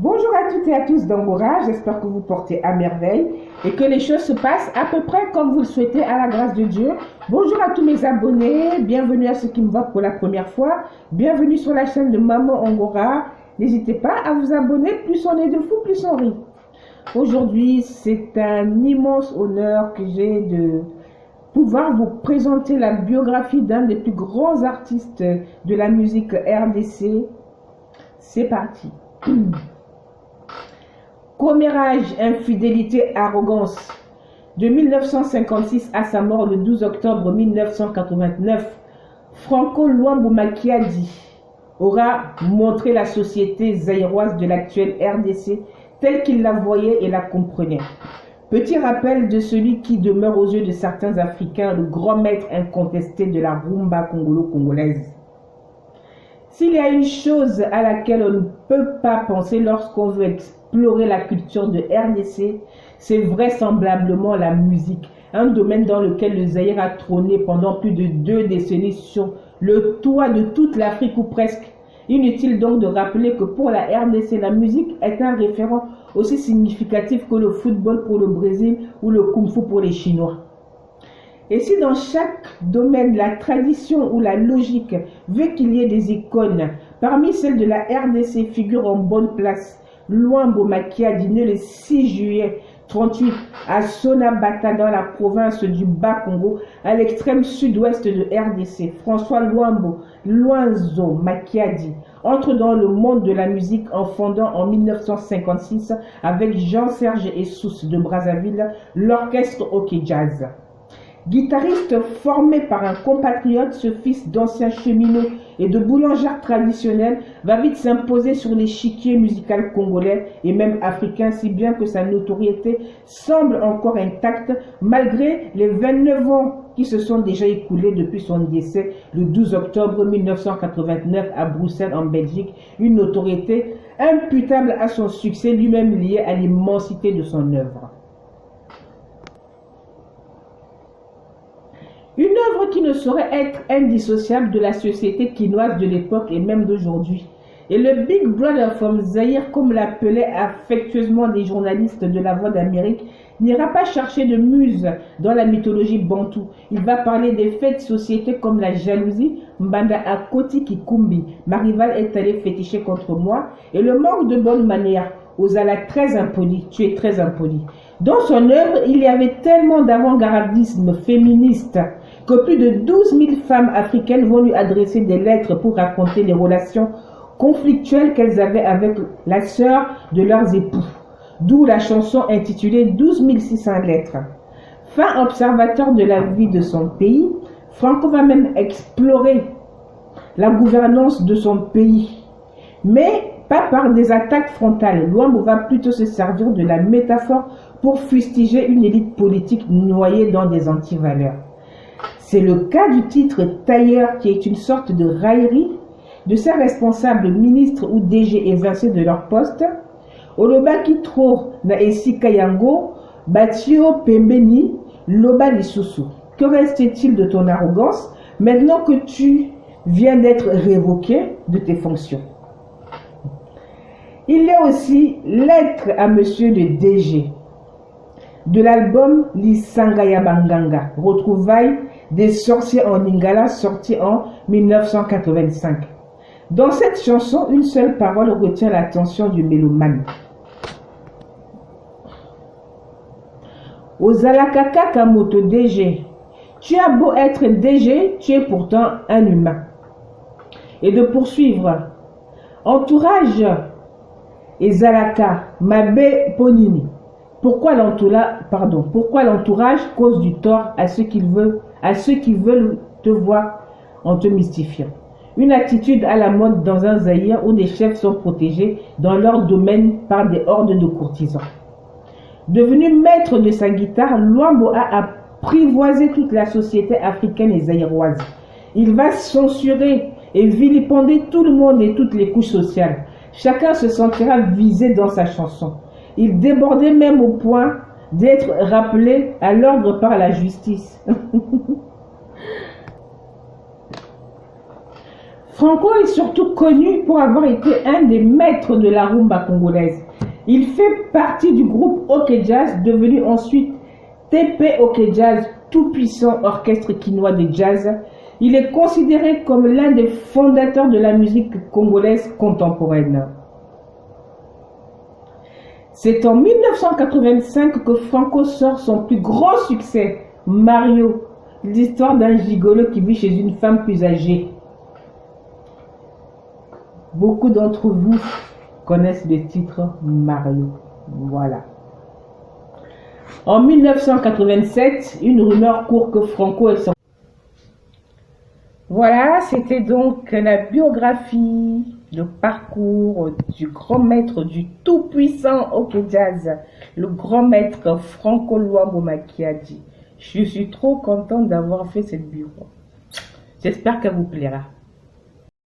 Bonjour à toutes et à tous d'Angora, j'espère que vous portez à merveille et que les choses se passent à peu près comme vous le souhaitez à la grâce de Dieu. Bonjour à tous mes abonnés, bienvenue à ceux qui me voient pour la première fois, bienvenue sur la chaîne de Maman Angora. N'hésitez pas à vous abonner, plus on est de fous, plus on rit. Aujourd'hui, c'est un immense honneur que j'ai de pouvoir vous présenter la biographie d'un des plus grands artistes de la musique RDC. C'est parti. Commérage, infidélité, arrogance. De 1956 à sa mort le 12 octobre 1989, Franco Luambo Makiadi aura montré la société zaïroise de l'actuelle RDC telle qu'il la voyait et la comprenait. Petit rappel de celui qui demeure aux yeux de certains Africains le grand maître incontesté de la rumba congolo-congolaise. S'il y a une chose à laquelle on ne peut pas penser lorsqu'on veut explorer la culture de RDC, c'est vraisemblablement la musique, un domaine dans lequel le Zaïre a trôné pendant plus de 2 décennies sur le toit de toute l'Afrique ou presque. Inutile donc de rappeler que pour la RDC, la musique est un référent aussi significatif que le football pour le Brésil ou le kung-fu pour les Chinois. Et si dans chaque domaine, la tradition ou la logique veut qu'il y ait des icônes, parmi celles de la RDC figure en bonne place Luambo Makiadi, né le 6 juillet 1938 à Sonabata dans la province du Bas-Congo, à l'extrême sud-ouest de RDC. François Luambo Makiadi entre dans le monde de la musique en fondant en 1956 avec Jean-Serge Essous de Brazzaville l'orchestre OK Jazz. Guitariste formé par un compatriote, ce fils d'ancien cheminot et de boulangère traditionnelle va vite s'imposer sur l'échiquier musical congolais et même africain, si bien que sa notoriété semble encore intacte malgré les 29 ans qui se sont déjà écoulés depuis son décès le 12 octobre 1989 à Bruxelles en Belgique, une notoriété imputable à son succès lui-même lié à l'immensité de son œuvre. Une œuvre qui ne saurait être indissociable de la société quinoise de l'époque et même d'aujourd'hui. Et le Big Brother from Zaïre, comme l'appelaient affectueusement des journalistes de La Voix d'Amérique, n'ira pas chercher de muse dans la mythologie bantou. Il va parler des faits de société comme la jalousie, Mbanda Akoti Kikumbi, ma rivale est allée féticher contre moi, et le manque de bonne manière. Ozala très impoli, tu es très impoli. Dans son œuvre, il y avait tellement d'avant-gardisme féministe que plus de 12 000 femmes africaines vont lui adresser des lettres pour raconter les relations conflictuelles qu'elles avaient avec la sœur de leurs époux. D'où la chanson intitulée 12 600 lettres. Fin observateur de la vie de son pays, Franco va même explorer la gouvernance de son pays. Mais pas par des attaques frontales. Luambo va plutôt se servir de la métaphore pour fustiger une élite politique noyée dans des antivaleurs. C'est le cas du titre Tailleur qui est une sorte de raillerie de ses responsables ministres ou DG évincés de leur poste. Oloba Kitro na esi Kayango, Batio Pembeni, Loba Lisusu. Que reste-t-il de ton arrogance maintenant que tu viens d'être révoqué de tes fonctions? Il y a aussi Lettre à Monsieur le DG de l'album Lisangaya Banganga, retrouvailles des sorciers en Lingala sorti en 1985. Dans cette chanson, une seule parole retient l'attention du mélomane. Ozalakaka Kamoto DG, tu as beau être DG, tu es pourtant un humain. Et de poursuivre, entourage Ezalaka Mabe Ponini. Pourquoi l'entourage cause du tort à ceux qui veulent te voir en te mystifiant? Une attitude à la mode dans un Zaïre où des chefs sont protégés dans leur domaine par des hordes de courtisans. Devenu maître de sa guitare, Luambo a apprivoisé toute la société africaine et zaïroise. Il va censurer et vilipender tout le monde et toutes les couches sociales. Chacun se sentira visé dans sa chanson. Il débordait même au point d'être rappelé à l'ordre par la justice. Franco est surtout connu pour avoir été un des maîtres de la rumba congolaise. Il fait partie du groupe OK Jazz, devenu ensuite TP OK Jazz, tout-puissant orchestre quinois de jazz. Il est considéré comme l'un des fondateurs de la musique congolaise contemporaine. C'est en 1985 que Franco sort son plus grand succès, Mario, l'histoire d'un gigolo qui vit chez une femme plus âgée. Beaucoup d'entre vous connaissent le titre Mario. Voilà. En 1987, une rumeur court que Franco est sorti. Voilà, c'était donc la biographie, le parcours du grand maître, du tout-puissant OK Jazz, le grand maître Franco Luambo Makiadi. Je suis trop contente d'avoir fait cette bureau. J'espère qu'elle vous plaira.